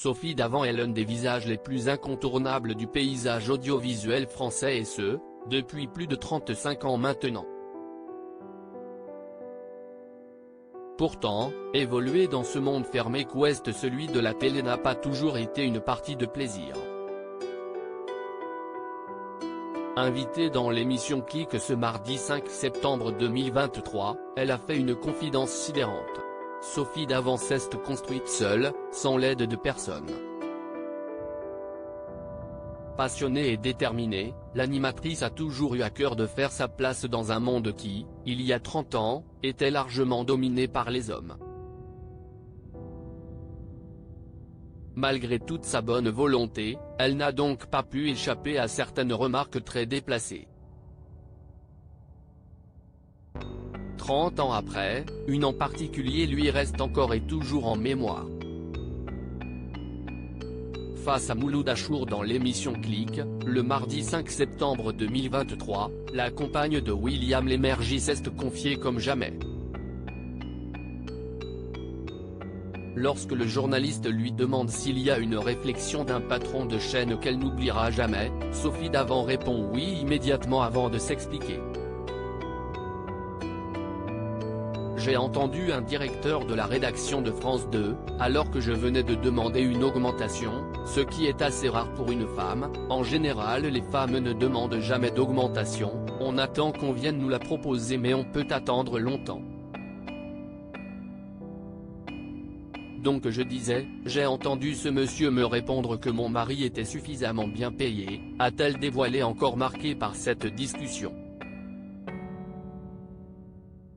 Sophie Davant est l'un des visages les plus incontournables du paysage audiovisuel français et ce, depuis plus de 35 ans maintenant. Pourtant, évoluer dans ce monde fermé qu'ouest celui de la télé n'a pas toujours été une partie de plaisir. Invitée dans l'émission Clique ce mardi 5 septembre 2023, elle a fait une confidence sidérante. Sophie Davant s'est construite seule, sans l'aide de personne. Passionnée et déterminée, l'animatrice a toujours eu à cœur de faire sa place dans un monde qui, il y a 30 ans, était largement dominé par les hommes. Malgré toute sa bonne volonté, elle n'a donc pas pu échapper à certaines remarques très déplacées. 30 ans après, une en particulier lui reste encore et toujours en mémoire. Face à Mouloud Achour dans l'émission Clique, le mardi 5 septembre 2023, la compagne de William Lémergie s'est confiée comme jamais. Lorsque le journaliste lui demande s'il y a une réflexion d'un patron de chaîne qu'elle n'oubliera jamais, Sophie Davant répond oui immédiatement avant de s'expliquer. J'ai entendu un directeur de la rédaction de France 2, alors que je venais de demander une augmentation, ce qui est assez rare pour une femme. En général les femmes ne demandent jamais d'augmentation, on attend qu'on vienne nous la proposer mais on peut attendre longtemps. Donc je disais, j'ai entendu ce monsieur me répondre que mon mari était suffisamment bien payé, a-t-elle dévoilé encore marquée par cette discussion.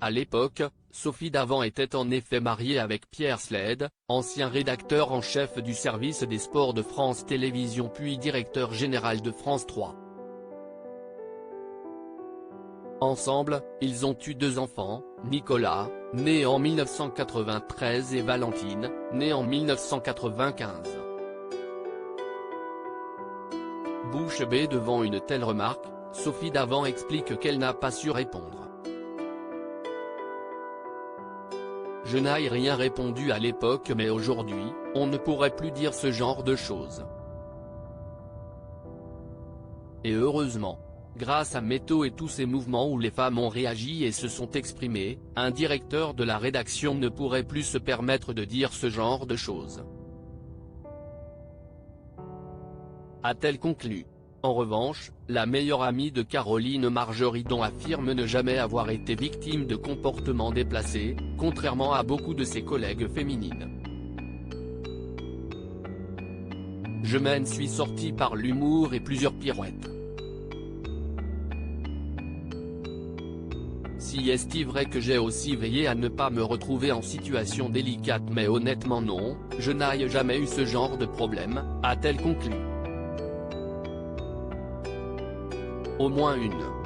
À l'époque, Sophie Davant était en effet mariée avec Pierre Sled, ancien rédacteur en chef du service des sports de France Télévisions puis directeur général de France 3. Ensemble, ils ont eu 2 enfants, Nicolas, né en 1993 et Valentine, née en 1995. Bouche bée devant une telle remarque, Sophie Davant explique qu'elle n'a pas su répondre. Je n'ai rien répondu à l'époque mais aujourd'hui, on ne pourrait plus dire ce genre de choses. Et heureusement. Grâce à Méto et tous ces mouvements où les femmes ont réagi et se sont exprimées, un directeur de la rédaction ne pourrait plus se permettre de dire ce genre de choses. A-t-elle conclu. En revanche, la meilleure amie de Caroline Margeridon affirme ne jamais avoir été victime de comportements déplacés, contrairement à beaucoup de ses collègues féminines. Je m'en suis sortie par l'humour et plusieurs pirouettes. Si est-il vrai que j'ai aussi veillé à ne pas me retrouver en situation délicate mais honnêtement non, je n'ai jamais eu ce genre de problème, a-t-elle conclu. Au moins une.